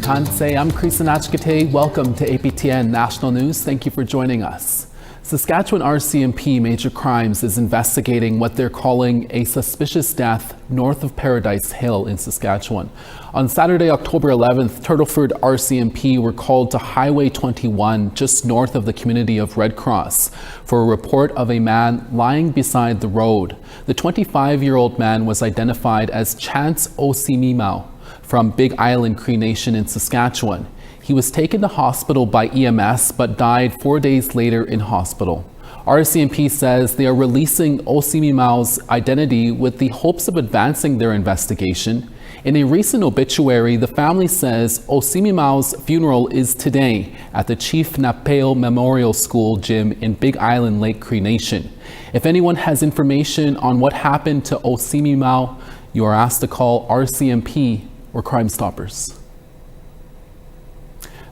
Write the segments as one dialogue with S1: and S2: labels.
S1: Tansei. I'm Cree Nation. Welcome to APTN National News. Thank you for joining us. Saskatchewan RCMP Major Crimes is investigating what they're calling a suspicious death north of Paradise Hill in Saskatchewan. On Saturday, October 11th, Turtleford RCMP were called to Highway 21 just north of the community of Red Cross for a report of a man lying beside the road. The 25-year-old man was identified as Chance Osimimau from Big Island Cree Nation in Saskatchewan. He was taken to hospital by EMS but died 4 days later in hospital. RCMP says they are releasing Osimimau's identity with the hopes of advancing their investigation. In a recent obituary, the family says Osimimau's funeral is today at the Chief Napeo Memorial School gym in Big Island Lake Cree Nation. If anyone has information on what happened to Osimimau, you are asked to call RCMP or Crime Stoppers.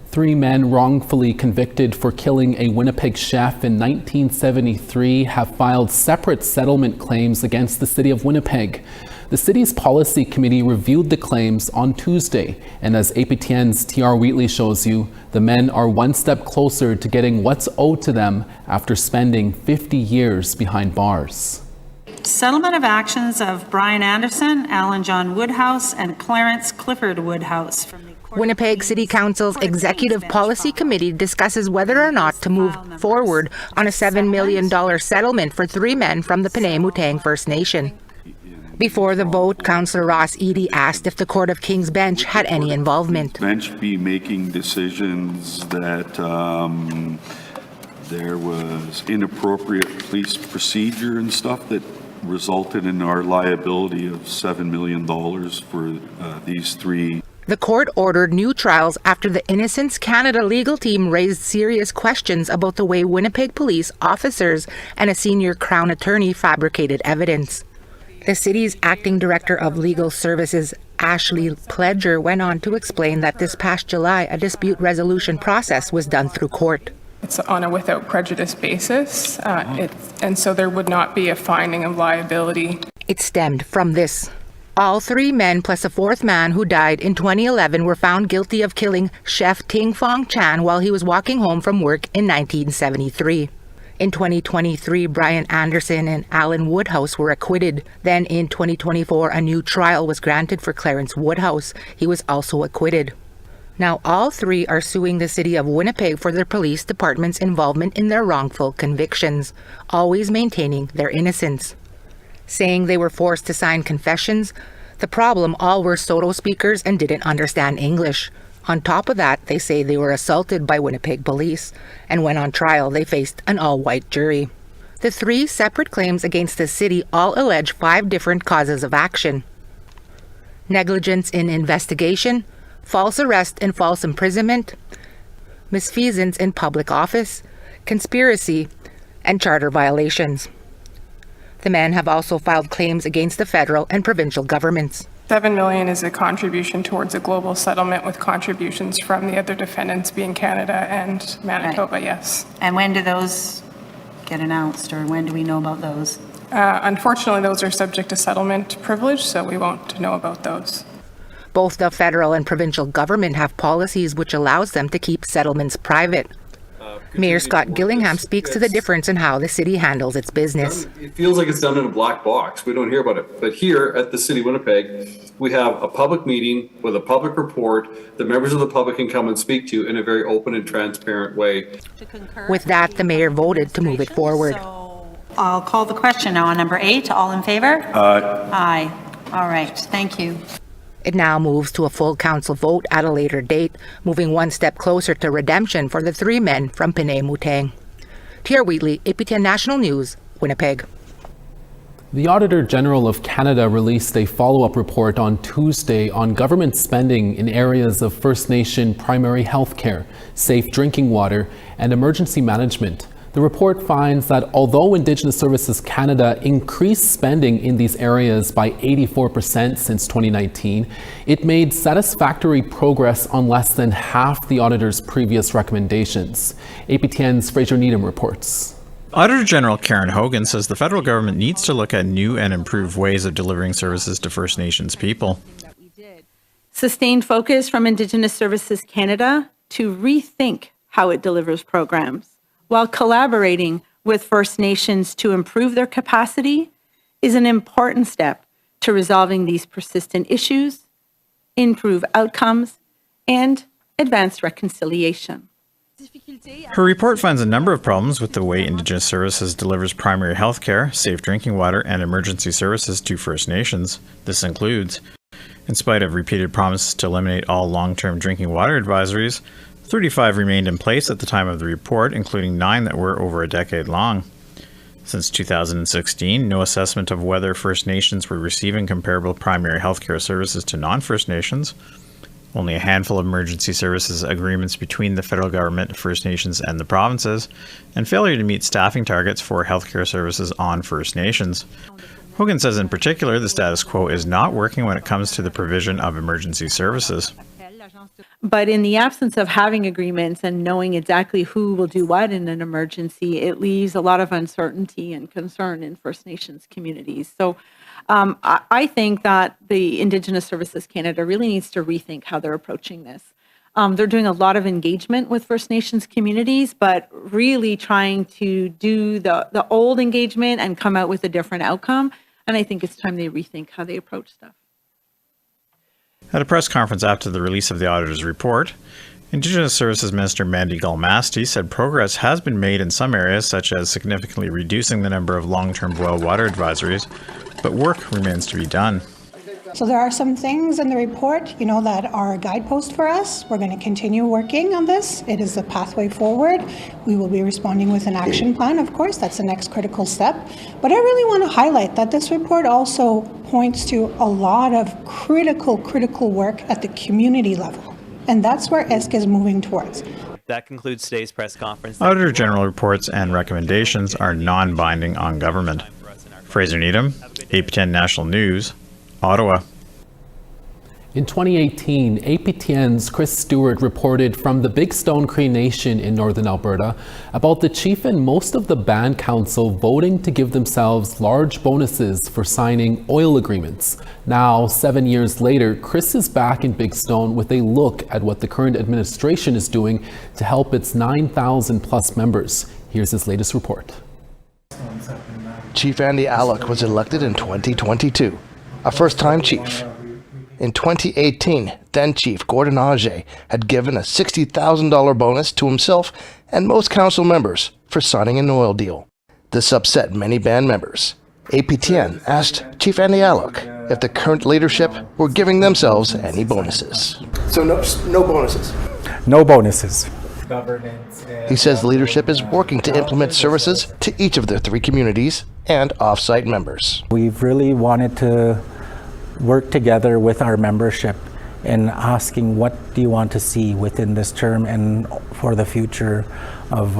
S1: 3 men wrongfully convicted for killing a Winnipeg chef in 1973 have filed separate settlement claims against the City of Winnipeg. The city's policy committee reviewed the claims on Tuesday, and as APTN's TR Wheatley shows you, the men are one step closer to getting what's owed to them after spending 50 years behind bars.
S2: Settlement of actions of Brian Anderson, Alan John Woodhouse, and Clarence Clifford Woodhouse from the
S3: Winnipeg City Council's Executive Policy Committee discusses whether or not to move forward on a $7 million settlement for 3 men from the Penei-Mutang First Nation. Before the vote, Councillor Ross Eady asked if the Court of King's Bench had any involvement.
S4: Bench be making decisions that there was inappropriate police procedure and stuff that resulted in our liability of $7 million for these 3.
S3: The court ordered new trials after the Innocence Canada legal team raised serious questions about the way Winnipeg police officers and a senior Crown attorney fabricated evidence. The city's acting director of legal services, Ashley Pledger, went on to explain that this past July, a dispute resolution process was done through court.
S5: It's on a without prejudice basis, and so there would not be a finding of liability.
S3: It stemmed from this. All 3 men plus a 4th man who died in 2011 were found guilty of killing Chef Ting Fong Chan while he was walking home from work in 1973. In 2023, Brian Anderson and Alan Woodhouse were acquitted. Then in 2024, a new trial was granted for Clarence Woodhouse. He was also acquitted. Now all 3 are suing the City of Winnipeg for their police department's involvement in their wrongful convictions, always maintaining their innocence. Saying they were forced to sign confessions, the problem all were Soto speakers and didn't understand English. On top of that, they say they were assaulted by Winnipeg police, and when on trial, they faced an all-white jury. The 3 separate claims against the city all allege 5 different causes of action: negligence in investigation, false arrest and false imprisonment, misfeasance in public office, conspiracy, and charter violations. The men have also filed claims against the federal and provincial governments.
S5: $7 million is a contribution towards a global settlement with contributions from the other defendants being Canada and Manitoba, right. Yes.
S2: And when do those get announced, or when do we know about those?
S5: Unfortunately, those are subject to settlement privilege, so we won't know about those.
S3: Both the federal and provincial government have policies which allows them to keep settlements private. Mayor Scott Gillingham speaks to the difference in how the city handles its business.
S6: It feels like it's done in a black box. We don't hear about it. But here at the City of Winnipeg, we have a public meeting with a public report that members of the public can come and speak to in a very open and transparent way.
S3: With that, the mayor voted to move it forward.
S2: So I'll call the question now on number 8. All in favor? Aye. All right. Thank you.
S3: It now moves to a full council vote at a later date, moving one step closer to redemption for the 3 men from Penei-Mutang. TR Wheatley, APTN National News, Winnipeg.
S1: The Auditor General of Canada released a follow-up report on Tuesday on government spending in areas of First Nation primary health care, safe drinking water, and emergency management. The report finds that although Indigenous Services Canada increased spending in these areas by 84% since 2019, it made satisfactory progress on less than half the auditor's previous recommendations. APTN's Fraser Needham reports.
S7: Auditor General Karen Hogan says the federal government needs to look at new and improved ways of delivering services to First Nations people.
S2: Sustained focus from Indigenous Services Canada to rethink how it delivers programs while collaborating with First Nations to improve their capacity is an important step to resolving these persistent issues, improve outcomes, and advance reconciliation.
S7: Her report finds a number of problems with the way Indigenous Services delivers primary health care, safe drinking water, and emergency services to First Nations. This includes, in spite of repeated promises to eliminate all long-term drinking water advisories, 35 remained in place at the time of the report, including 9 that were over a decade long. Since 2016, no assessment of whether First Nations were receiving comparable primary health care services to non-First Nations. Only a handful of emergency services agreements between the federal government, First Nations, and the provinces, and failure to meet staffing targets for healthcare services on First Nations. Hogan says in particular the status quo is not working when it comes to the provision of emergency services.
S2: But in the absence of having agreements and knowing exactly who will do what in an emergency, it leaves a lot of uncertainty and concern in First Nations communities. So I think that the Indigenous Services Canada really needs to rethink how they're approaching this. They're doing a lot of engagement with First Nations communities, but really trying to do the old engagement and come out with a different outcome. And I think it's time they rethink how they approach stuff.
S7: At a press conference after the release of the auditor's report, Indigenous Services Minister Mandy Galmasti said progress has been made in some areas, such as significantly reducing the number of long-term boil water advisories, but work remains to be done.
S8: So there are some things in the report, that are a guidepost for us. We're going to continue working on this. It is a pathway forward. We will be responding with an action plan, of course. That's the next critical step. But I really want to highlight that this report also points to a lot of critical work at the community level. And that's where ESK is moving towards.
S9: That concludes today's press conference.
S7: Auditor General reports and recommendations are non-binding on government. Fraser Needham, APTN National News, Ottawa.
S1: In 2018, APTN's Chris Stewart reported from the Bigstone Cree Nation in northern Alberta about the chief and most of the band council voting to give themselves large bonuses for signing oil agreements. Now, 7 years later, Chris is back in Bigstone with a look at what the current administration is doing to help its 9,000 plus members. Here's his latest report.
S10: Chief Andy Alec was elected in 2022, a first-time chief. In 2018, then Chief Gordon Auger had given a $60,000 bonus to himself and most council members for signing an oil deal. This upset many band members. APTN asked Chief Andy Alec if the current leadership were giving themselves any bonuses.
S11: So no bonuses?
S12: No bonuses.
S10: He says leadership is working to implement services to each of their 3 communities and off-site members.
S12: We've really wanted to work together with our membership in asking what do you want to see within this term and for the future of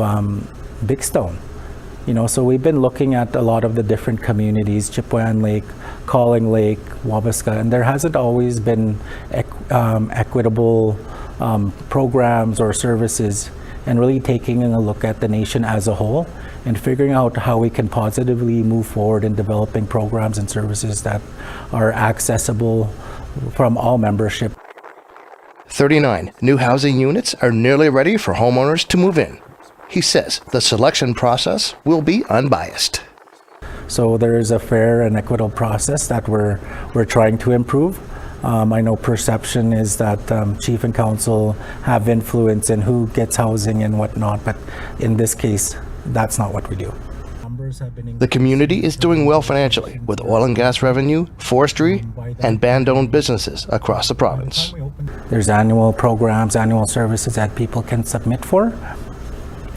S12: Bigstone. So we've been looking at a lot of the different communities, Chipewyan Lake, Calling Lake, Wabasca, and there hasn't always been equitable programs or services, and really taking a look at the nation as a whole and figuring out how we can positively move forward in developing programs and services that are accessible from all membership.
S10: 39 new housing units are nearly ready for homeowners to move in. He says the selection process will be unbiased.
S12: So there is a fair and equitable process that we're trying to improve. I know perception is that chief and council have influence in who gets housing and whatnot, but in this case, that's not what we do.
S10: The community is doing well financially with oil and gas revenue, forestry, and band-owned businesses across the province.
S12: There's annual programs, annual services that people can submit for,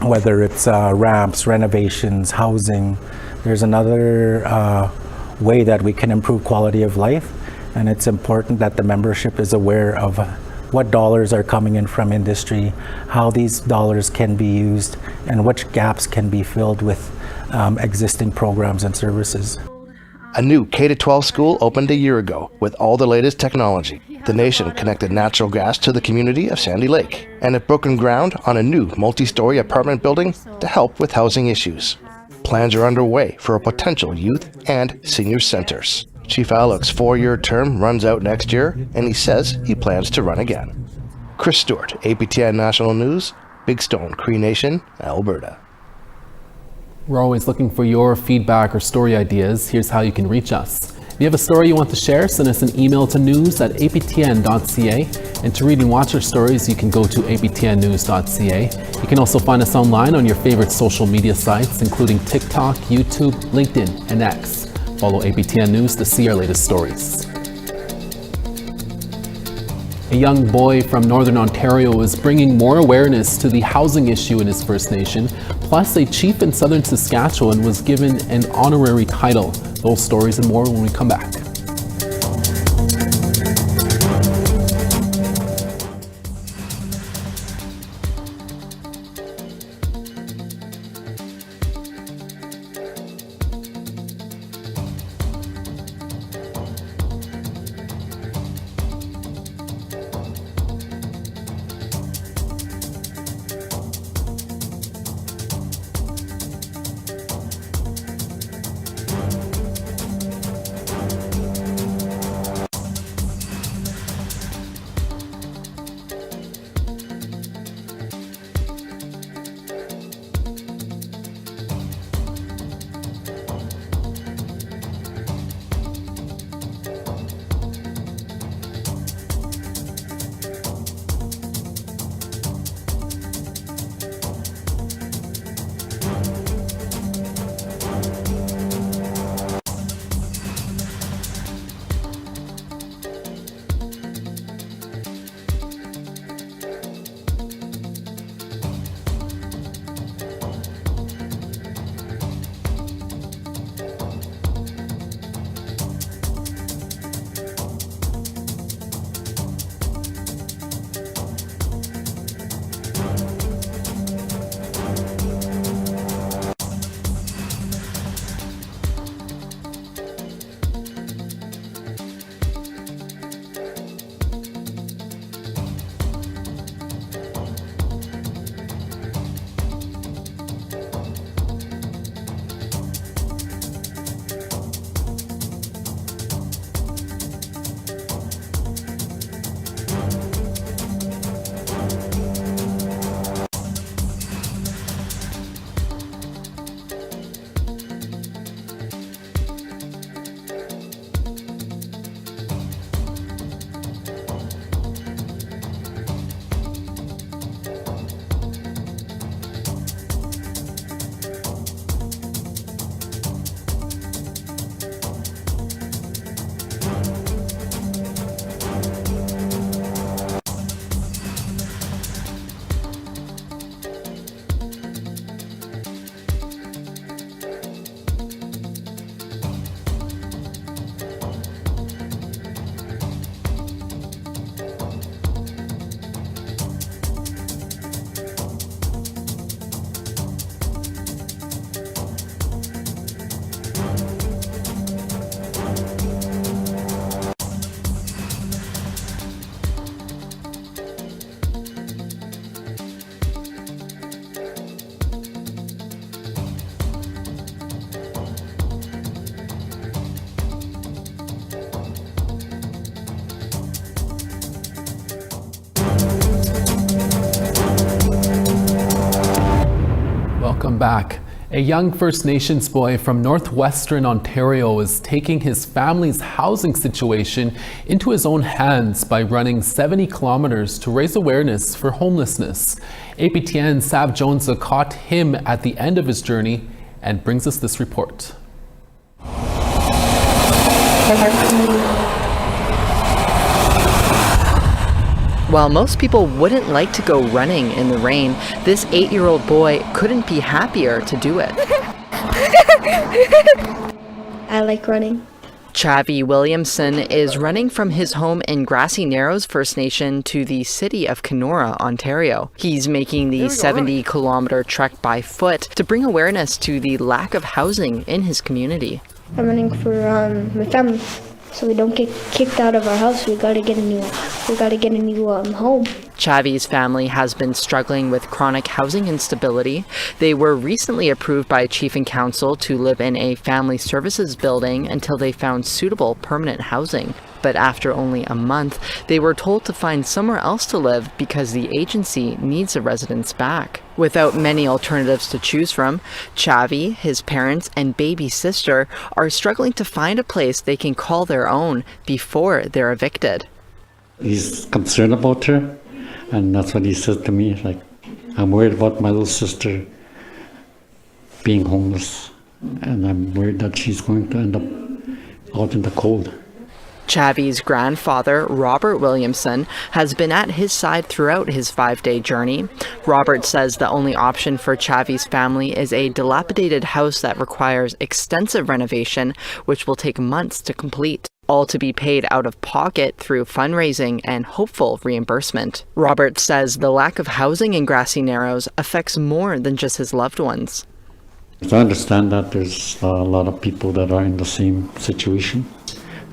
S12: whether it's ramps, renovations, housing. There's another way that we can improve quality of life, and it's important that the membership is aware of what dollars are coming in from industry, how these dollars can be used, and which gaps can be filled with existing programs and services.
S10: A new K-12 school opened a year ago with all the latest technology. The nation connected natural gas to the community of Sandy Lake and have broken ground on a new multi-story apartment building to help with housing issues. Plans are underway for a potential youth and senior centers. Chief Alok's 4-year term runs out next year, and he says he plans to run again. Chris Stewart, APTN National News, Bigstone Cree Nation, Alberta.
S1: We're always looking for your feedback or story ideas. Here's how you can reach us. If you have a story you want to share, send us an email to news@aptn.ca. And to read and watch our stories, you can go to aptnnews.ca. You can also find us online on your favorite social media sites, including TikTok, YouTube, LinkedIn, and X. Follow APTN News to see our latest stories. A young boy from Northern Ontario is bringing more awareness to the housing issue in his First Nation. Plus, a chief in Southern Saskatchewan was given an honorary title. Those stories and more when we come back. Welcome back. A young First Nations boy from northwestern Ontario is taking his family's housing situation into his own hands by running 70 kilometers to raise awareness for homelessness. APTN Sav Jones caught him at the end of his journey and brings us this report.
S13: While most people wouldn't like to go running in the rain, this 8-year-old boy couldn't be happier to do it.
S14: I like running.
S13: Chavi Williamson is running from his home in Grassy Narrows First Nation to the city of Kenora, Ontario. He's making the 70-kilometer trek by foot to bring awareness to the lack of housing in his community.
S14: I'm running for my family. so we don't get kicked out of our house. We gotta get a new home.
S13: Chavi's family has been struggling with chronic housing instability. They were recently approved by Chief and Council to live in a family services building until they found suitable permanent housing. But after only a month, they were told to find somewhere else to live because the agency needs the residents back. Without many alternatives to choose from, Chavi, his parents, and baby sister are struggling to find a place they can call their own before they're evicted.
S15: He's concerned about her, and that's what he said to me, like, I'm worried about my little sister being homeless, and I'm worried that she's going to end up out in the cold.
S13: Chavi's grandfather, Robert Williamson, has been at his side throughout his 5-day journey. Robert says the only option for Chavi's family is a dilapidated house that requires extensive renovation, which will take months to complete, all to be paid out of pocket through fundraising and hopeful reimbursement. Robert says the lack of housing in Grassy Narrows affects more than just his loved ones.
S15: I understand that there's a lot of people that are in the same situation.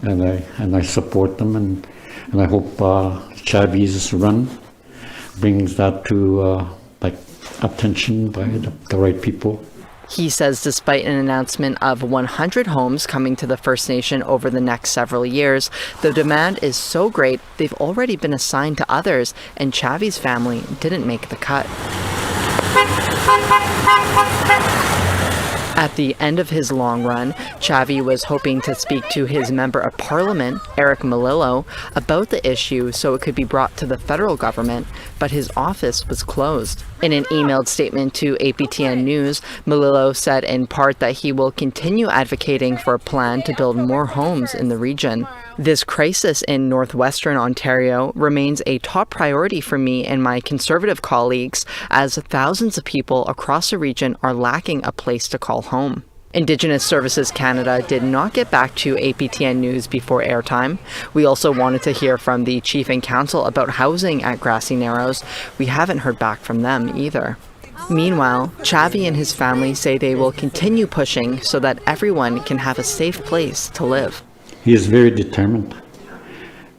S15: And I support them, and I hope Chavi's run brings that to attention by the right people.
S13: He says despite an announcement of 100 homes coming to the First Nation over the next several years, the demand is so great they've already been assigned to others, and Chavi's family didn't make the cut. At the end of his long run, Chavi was hoping to speak to his Member of Parliament, Eric Malillo, about the issue so it could be brought to the federal government, but his office was closed. In an emailed statement to APTN News, Malillo said in part that he will continue advocating for a plan to build more homes in the region. This crisis in northwestern Ontario remains a top priority for me and my Conservative colleagues, as thousands of people across the region are lacking a place to call home. Indigenous Services Canada did not get back to APTN News before airtime. We also wanted to hear from the Chief and Council about housing at Grassy Narrows. We haven't heard back from them either. Meanwhile, Chavi and his family say they will continue pushing so that everyone can have a safe place to live.
S15: He is very determined,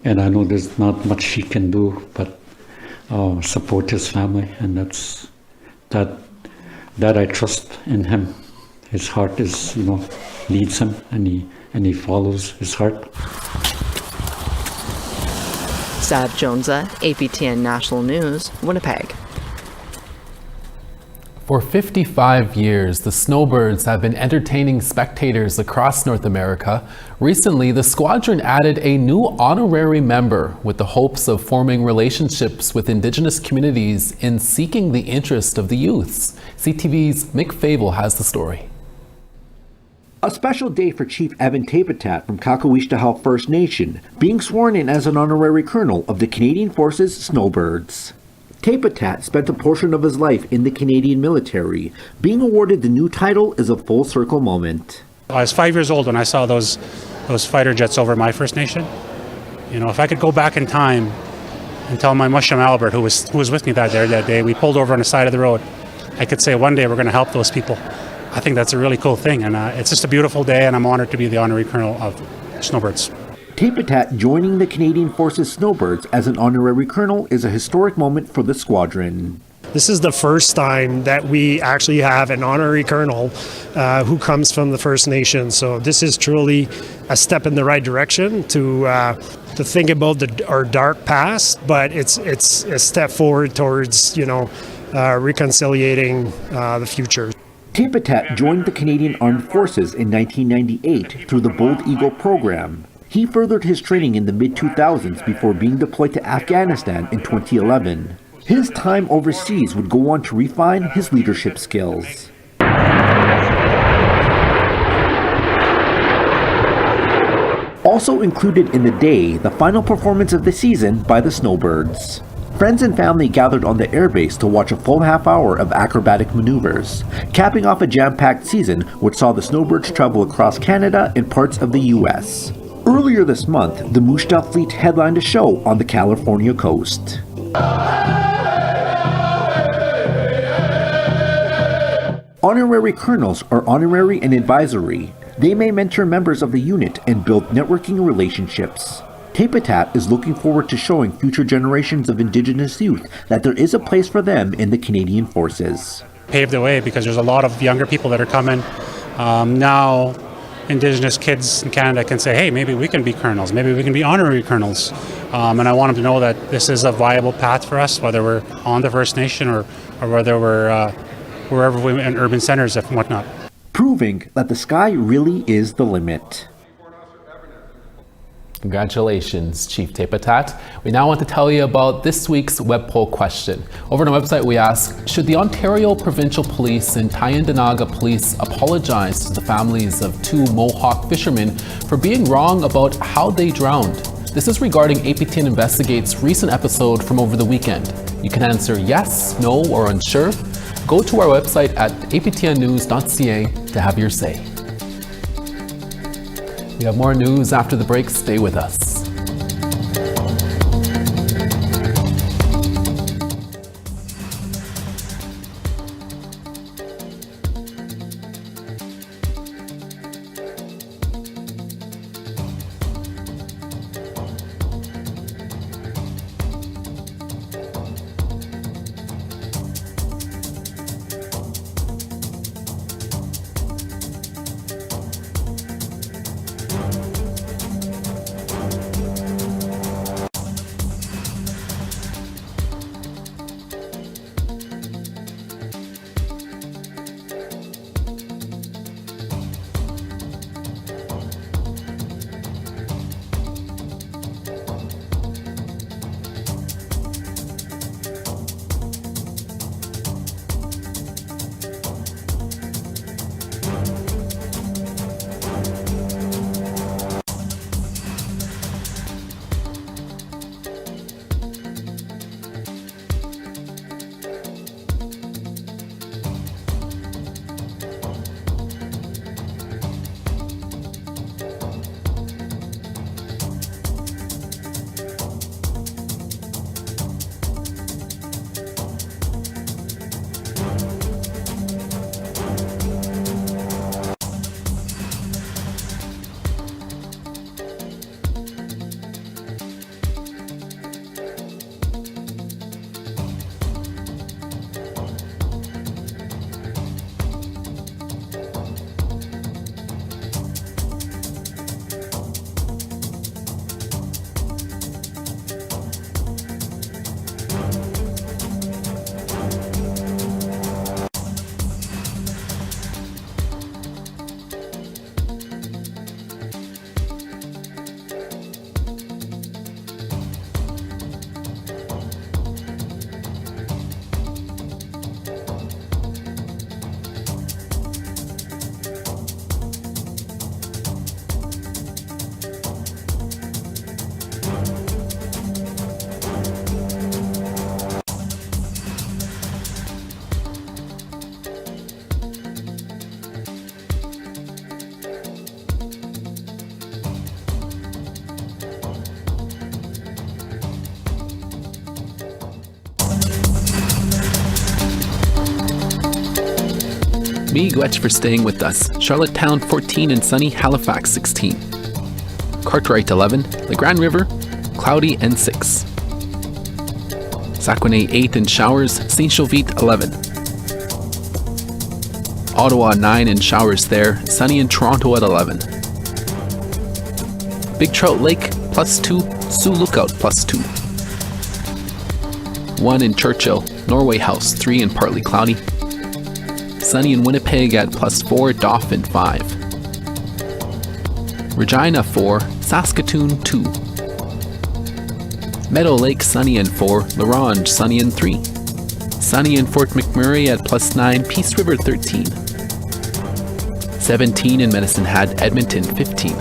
S15: and I know there's not much he can do but support his family, and that I trust in him. His heart is, leads him, and he follows his heart.
S13: Sav Jonesa, APTN National News, Winnipeg.
S1: For 55 years, the Snowbirds have been entertaining spectators across North America. Recently, the squadron added a new honorary member with the hopes of forming relationships with Indigenous communities in seeking the interest of the youths. CTV's Mick Fable has the story.
S16: A special day for Chief Evan Tapetat from Kakawishtahaw First Nation, being sworn in as an honorary colonel of the Canadian Forces Snowbirds. Tapetat spent a portion of his life in the Canadian military. Being awarded the new title is a full circle moment.
S17: I was 5 years old when I saw those fighter jets over my First Nation. If I could go back in time and tell my Musham Albert, who was with me that day, we pulled over on the side of the road, I could say one day we're going to help those people. I think that's a really cool thing, and it's just a beautiful day, and I'm honored to be the honorary colonel of Snowbirds.
S16: Tapetat joining the Canadian Forces Snowbirds as an honorary colonel is a historic moment for the squadron.
S18: This is the first time that we actually have an honorary colonel who comes from the First Nation. So this is truly a step in the right direction to think about our dark past, but it's a step forward towards reconciliating the future.
S16: Tapetat joined the Canadian Armed Forces in 1998 through the Bold Eagle program. He furthered his training in the mid-2000s before being deployed to Afghanistan in 2011. His time overseas would go on to refine his leadership skills. Also included in the day, the final performance of the season by the Snowbirds. Friends and family gathered on the airbase to watch a full half hour of acrobatic maneuvers, capping off a jam-packed season which saw the Snowbirds travel across Canada and parts of the U.S. Earlier this month, the Mooshta Fleet headlined a show on the California coast. Honorary colonels are honorary and advisory. They may mentor members of the unit and build networking relationships. Tapetat is looking forward to showing future generations of Indigenous youth that there is a place for them in the Canadian Forces.
S17: Paved the way because there's a lot of younger people that are coming. Now Indigenous kids in Canada can say, hey, maybe we can be colonels, maybe we can be honorary colonels. And I want them to know that this is a viable path for us, whether we're on the First Nation or whether we're wherever we're in urban centers and whatnot.
S16: Proving that the sky really is the limit.
S1: Congratulations, Chief Tapetat. We now want to tell you about this week's web poll question. Over on our website, we ask, should the Ontario Provincial Police and Tyendinaga Police apologize to the families of 2 Mohawk fishermen for being wrong about how they drowned? This is regarding APTN Investigate's recent episode from over the weekend. You can answer yes, no, or unsure. Go to our website at aptnnews.ca to have your say. We have more news after the break. Stay with us. Miigwech for staying with us. Charlottetown 14 and sunny, Halifax 16. Cartwright 11, the Grand River, cloudy and 6. Saguenay 8 and showers, Saint Jovite 11. Ottawa 9 and showers there, sunny in Toronto at 11. Big Trout Lake +2, Sioux Lookout +2. 1 in Churchill, Norway House 3 and partly cloudy. Sunny in Winnipeg at +4, Dauphin 5. Regina 4, Saskatoon 2. Meadow Lake sunny and 4, La Ronge sunny and 3. Sunny in Fort McMurray at +9, Peace River 13. 17 in Medicine Hat, Edmonton 15.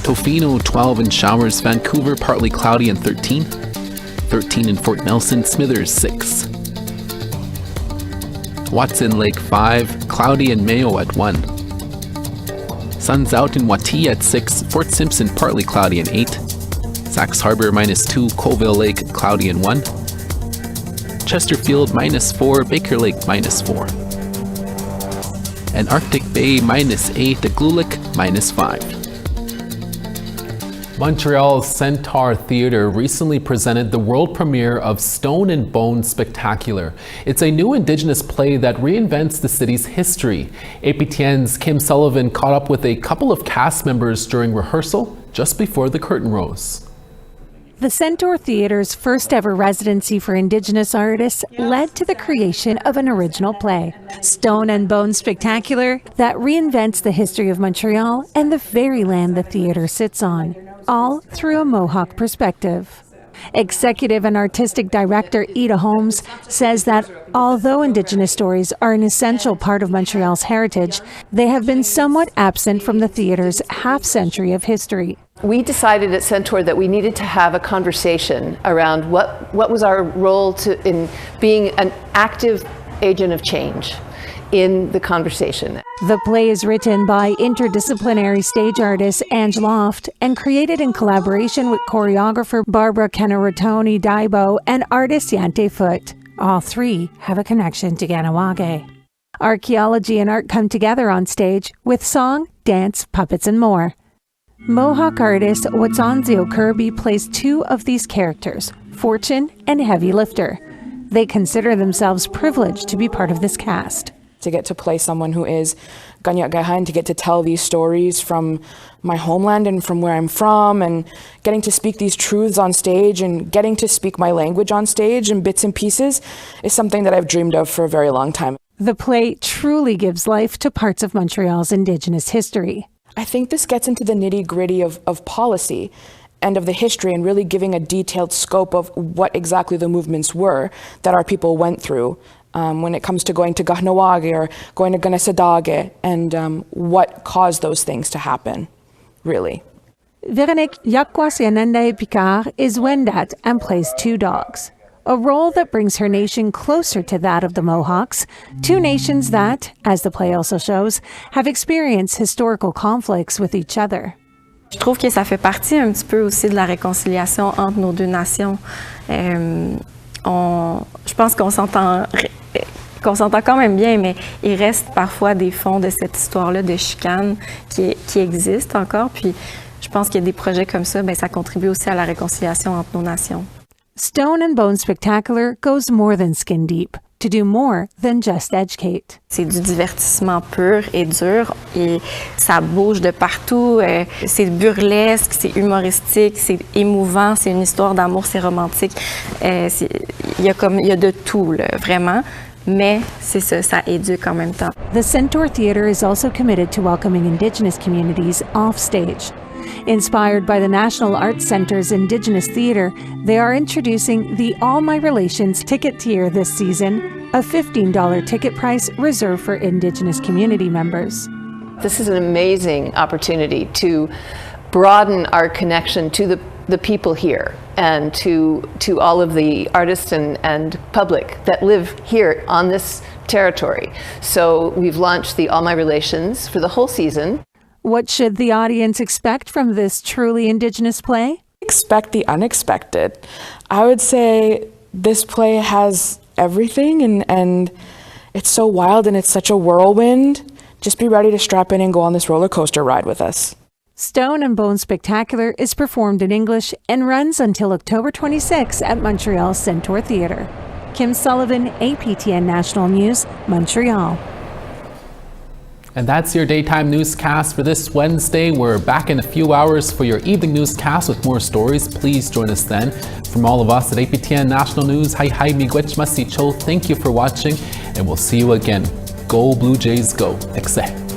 S1: Tofino 12 and showers, Vancouver partly cloudy and 13. 13 in Fort Nelson, Smithers 6. Watson Lake 5, cloudy and Mayo at 1. Sun's out in Wati at 6, Fort Simpson partly cloudy and 8. Sax Harbor -2, Colville Lake cloudy and 1. Chesterfield -4, Baker Lake -4. and Arctic Bay -8 to Glulik -5. Montreal's Centaur Theatre recently presented the world premiere of Stone and Bone Spectacular. It's a new Indigenous play that reinvents the city's history. APTN's Kim Sullivan caught up with a couple of cast members during rehearsal just before the curtain rose.
S19: The Centaur Theatre's first ever residency for Indigenous artists led to the creation of an original play, Stone and Bone Spectacular, that reinvents the history of Montreal and the very land the theatre sits on, all through a Mohawk perspective. Executive and Artistic Director Ida Holmes says that although Indigenous stories are an essential part of Montreal's heritage, they have been somewhat absent from the theatre's half-century of history.
S20: We decided at Centaur that we needed to have a conversation around what was our role in being an active agent of change in the conversation.
S19: The play is written by interdisciplinary stage artist Ange Loft and created in collaboration with choreographer Barbara Kenarotoni Daibo and artist Yante Foot. All three have a connection to Ganawage. Archaeology and art come together on stage with song, dance, puppets, and more. Mohawk artist Watsanzio Kirby plays two of these characters, Fortune and Heavy Lifter. They consider themselves privileged to be part of this cast.
S21: To get to play someone who is Ganyak Gahan, to get to tell these stories from my homeland and from where I'm from, and getting to speak these truths on stage and getting to speak my language on stage in bits and pieces is something that I've dreamed of for a very long time.
S19: The play truly gives life to parts of Montreal's Indigenous history.
S21: I think this gets into the nitty-gritty of policy and of the history, and really giving a detailed scope of what exactly the movements were that our people went through when it comes to going to Gahnawage or going to Ganesadage, and what caused those things to happen, really.
S19: Véronique Yakwasianende Picard is Wendat and plays two dogs, a role that brings her nation closer to that of the Mohawks, two nations that, as the play also shows, have experienced historical conflicts with each other.
S22: Je trouve que ça fait partie un petit peu aussi de la réconciliation entre nos deux nations. Je pense qu'on s'entend quand même bien, mais il reste parfois des fonds de cette histoire-là de chicane qui existent encore. Puis je pense qu'il y a des projets comme ça, ça contribue aussi à la réconciliation entre nos nations.
S19: Stone and Bone Spectacular goes more than skin deep, to do more than just educate.
S22: C'est du divertissement pur et dur, et ça bouge de partout. C'est burlesque, c'est humoristique, c'est émouvant, c'est une histoire d'amour, c'est romantique. Il y a de tout, là, vraiment. Mais c'est ça éduque en même temps.
S19: The Centaur Theatre is also committed to welcoming Indigenous communities off stage. Inspired by the National Arts Centre's Indigenous Theatre, they are introducing the All My Relations ticket tier this season, a $15 ticket price reserved for Indigenous community members.
S20: This is an amazing opportunity to broaden our connection to the people here and to all of the artists and public that live here on this territory. So we've launched the All My Relations for the whole season.
S19: What should the audience expect from this truly Indigenous play?
S21: Expect the unexpected. I would say this play has everything, and it's so wild and it's such a whirlwind. Just be ready to strap in and go on this roller coaster ride with us.
S19: Stone and Bone Spectacular is performed in English and runs until October 26 at Montreal's Centaur Theatre. Kim Sullivan, APTN National News, Montreal.
S1: And that's your daytime newscast for this Wednesday. We're back in a few hours for your evening newscast with more stories. Please join us then. From all of us at APTN National News, hi miigwech masicho. Thank you for watching, and we'll see you again. Go Blue Jays, go. Ekse.